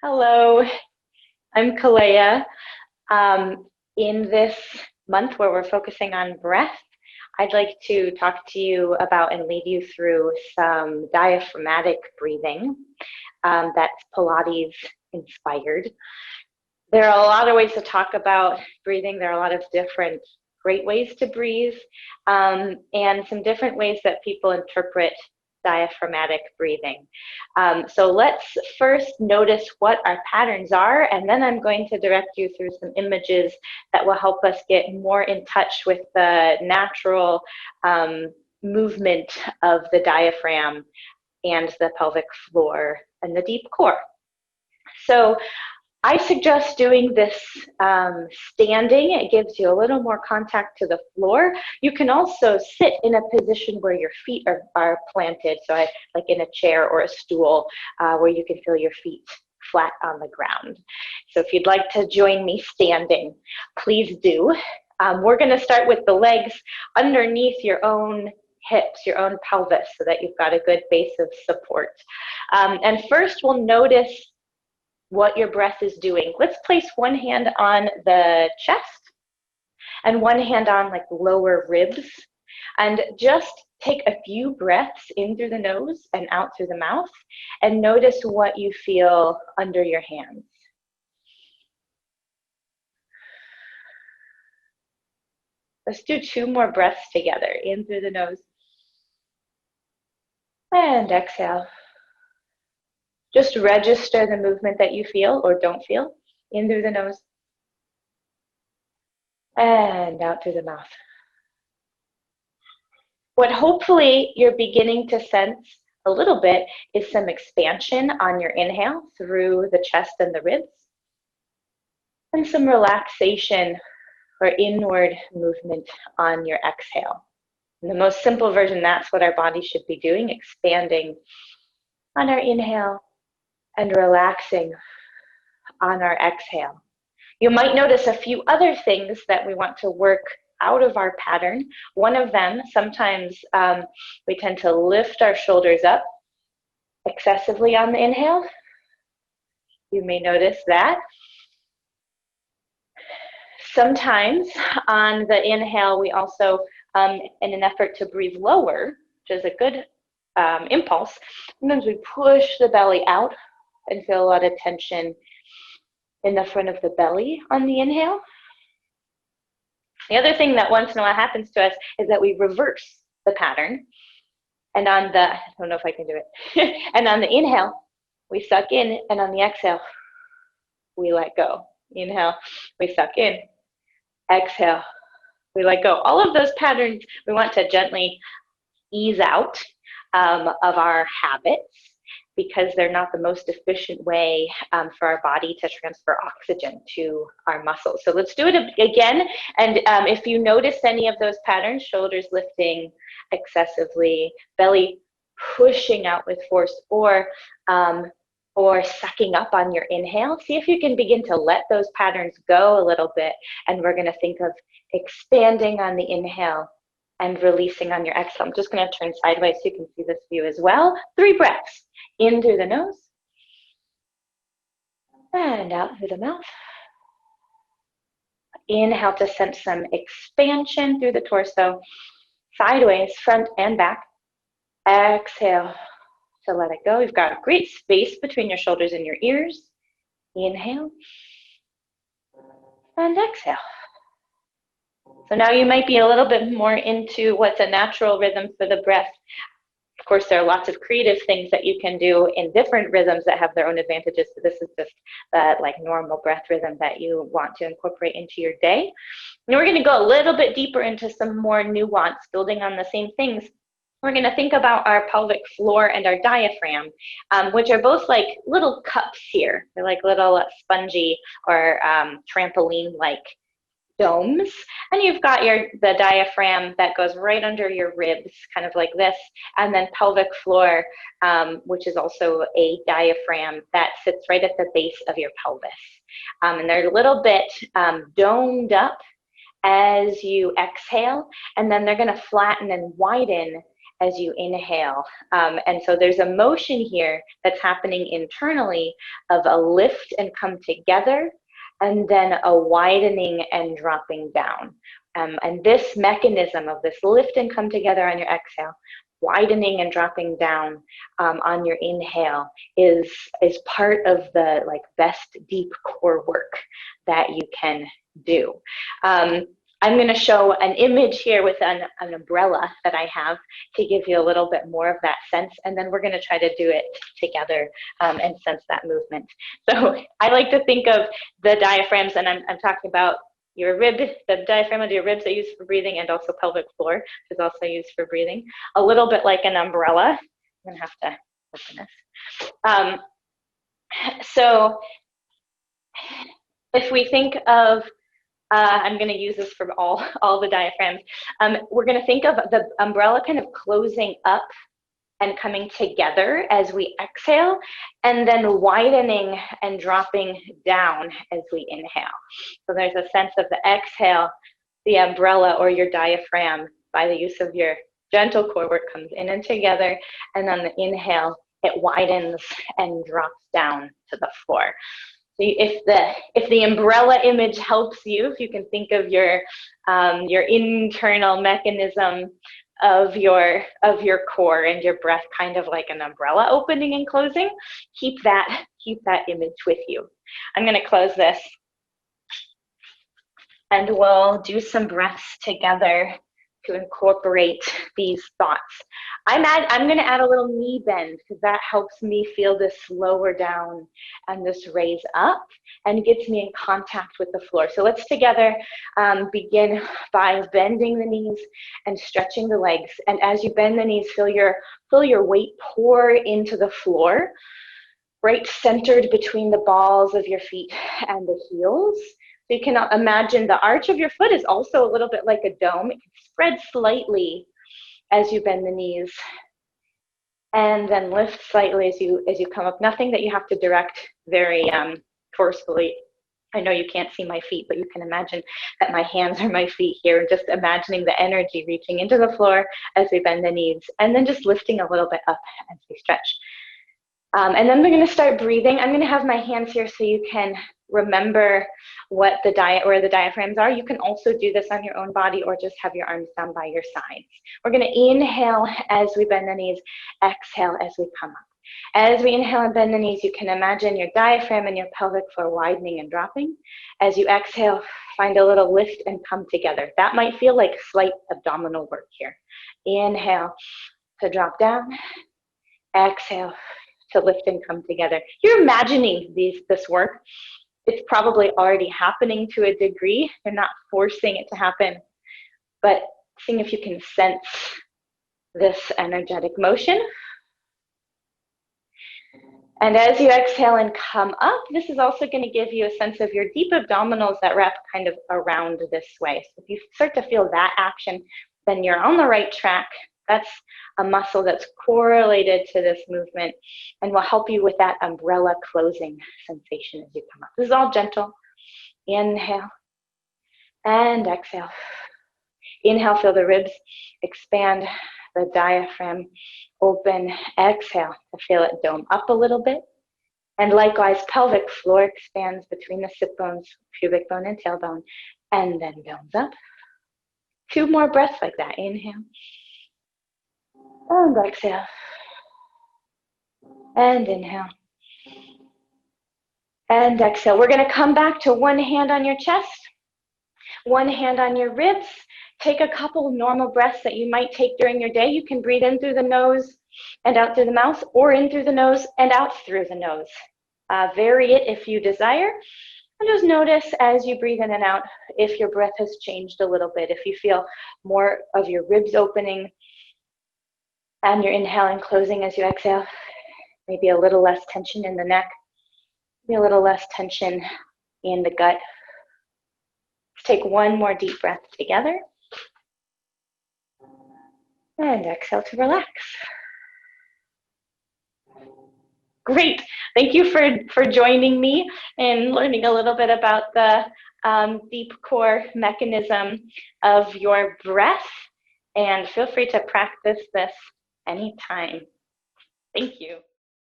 Hello, I'm Calleja. In this month where we're focusing on breath, I'd like to talk to you about and lead you through some diaphragmatic breathing that's Pilates inspired. There are a lot of ways to talk about breathing. There are a lot of different great ways to breathe and some different ways that people interpret diaphragmatic breathing. So let's first notice what our patterns are, and then I'm going to direct you through some images that will help us get more in touch with the natural movement of the diaphragm and the pelvic floor and the deep core. So I suggest doing this standing. It gives you a little more contact to the floor. You can also sit in a position where your feet are planted, so like in a chair or a stool where you can feel your feet flat on the ground. So if you'd like to join me standing, please do. We're going to start with the legs underneath your own hips, your own pelvis, so that you've got a good base of support. And first we'll notice what your breath is doing. Let's place one hand on the chest and one hand on like lower ribs, and just take a few breaths in through the nose and out through the mouth, and notice what you feel under your hands. Let's do 2 more breaths together. In through the nose and exhale. Just register the movement that you feel or don't feel. In through the nose and out through the mouth. What hopefully you're beginning to sense a little bit is some expansion on your inhale through the chest and the ribs, and some relaxation or inward movement on your exhale. In the most simple version, that's what our body should be doing, expanding on our inhale and relaxing on our exhale. You might notice a few other things that we want to work out of our pattern. One of them, sometimes we tend to lift our shoulders up excessively on the inhale. You may notice that. Sometimes on the inhale, we also, in an effort to breathe lower, which is a good impulse, sometimes we push the belly out and feel a lot of tension in the front of the belly on the inhale. The other thing that once in a while happens to us is that we reverse the pattern. And on the, I don't know if I can do it, and on the inhale, we suck in, and on the exhale, we let go. Inhale, we suck in. Exhale, we let go. All of those patterns we want to gently ease out of our habits, because they're not the most efficient way for our body to transfer oxygen to our muscles. So let's do it again. And if you notice any of those patterns, shoulders lifting excessively, belly pushing out with force, or sucking up on your inhale, see if you can begin to let those patterns go a little bit. And we're going to think of expanding on the inhale and releasing on your exhale. I'm just going to turn sideways so you can see this view as well. 3 breaths. In through the nose and out through the mouth. Inhale to sense some expansion through the torso, sideways, front and back. Exhale to let it go. You've got great space between your shoulders and your ears. Inhale and exhale. So now you might be a little bit more into what's a natural rhythm for the breath. Of course, there are lots of creative things that you can do in different rhythms that have their own advantages. So this is just the normal breath rhythm that you want to incorporate into your day. And we're going to go a little bit deeper into some more nuance, building on the same things. We're going to think about our pelvic floor and our diaphragm, which are both like little cups here. They're like little spongy or trampoline-like domes, and you've got the diaphragm that goes right under your ribs, kind of like this, and then pelvic floor, which is also a diaphragm that sits right at the base of your pelvis. And they're a little bit domed up as you exhale, and then they're going to flatten and widen as you inhale. And so there's a motion here that's happening internally of a lift and come together, and then a widening and dropping down. And this mechanism of this lift and come together on your exhale, widening and dropping down on your inhale is part of the like best deep core work that you can do. I'm going to show an image here with an umbrella that I have to give you a little bit more of that sense, and then we're going to try to do it together and sense that movement. So I like to think of the diaphragms, and I'm talking about your rib, the diaphragm of your ribs are used for breathing, and also pelvic floor is also used for breathing, a little bit like an umbrella. I'm going to have to open this. So if we think of I'm going to use this for all the diaphragms. We're going to think of the umbrella kind of closing up and coming together as we exhale, and then widening and dropping down as we inhale. So there's a sense of the exhale, the umbrella or your diaphragm, by the use of your gentle core work, comes in and together, and on the inhale, it widens and drops down to the floor. So if the umbrella image helps you, if you can think of your internal mechanism of your core and your breath kind of like an umbrella opening and closing, keep that image with you. I'm going to close this, and we'll do some breaths together to incorporate these thoughts. I'm going to add a little knee bend because that helps me feel this lower down and this raise up and gets me in contact with the floor. So let's together begin by bending the knees and stretching the legs. And as you bend the knees, feel your weight pour into the floor, right centered between the balls of your feet and the heels. So you can imagine the arch of your foot is also a little bit like a dome. It can spread slightly as you bend the knees, and then lift slightly as you come up. Nothing that you have to direct very forcefully. I know you can't see my feet, but you can imagine that my hands are my feet here, and just imagining the energy reaching into the floor as we bend the knees, and then just lifting a little bit up as we stretch. And then we're going to start breathing. I'm going to have my hands here so you can remember where the diaphragms are. You can also do this on your own body, or just have your arms down by your sides. We're going to inhale as we bend the knees, exhale as we come up. As we inhale and bend the knees, you can imagine your diaphragm and your pelvic floor widening and dropping. As you exhale, find a little lift and come together. That might feel like slight abdominal work here. Inhale to drop down, exhale to lift and come together. You're imagining this work. It's probably already happening to a degree. You're not forcing it to happen, but seeing if you can sense this energetic motion. And as you exhale and come up, this is also going to give you a sense of your deep abdominals that wrap kind of around this way. So if you start to feel that action, then you're on the right track. That's a muscle that's correlated to this movement and will help you with that umbrella closing sensation as you come up. This is all gentle. Inhale and exhale. Inhale, feel the ribs expand, the diaphragm open. Exhale to feel it dome up a little bit. And likewise, pelvic floor expands between the sit bones, pubic bone and tailbone, and then domes up. 2 more breaths like that. Inhale. And exhale. And inhale. And exhale. We're going to come back to one hand on your chest, one hand on your ribs. Take a couple normal breaths that you might take during your day. You can breathe in through the nose and out through the mouth, or in through the nose and out through the nose. Vary it if you desire. And just notice as you breathe in and out if your breath has changed a little bit, if you feel more of your ribs opening and you're inhaling, closing as you exhale. Maybe a little less tension in the neck, maybe a little less tension in the gut. Let's take one more deep breath together. And exhale to relax. Great. Thank you for joining me and learning a little bit about the deep core mechanism of your breath. And feel free to practice this anytime. Thank you.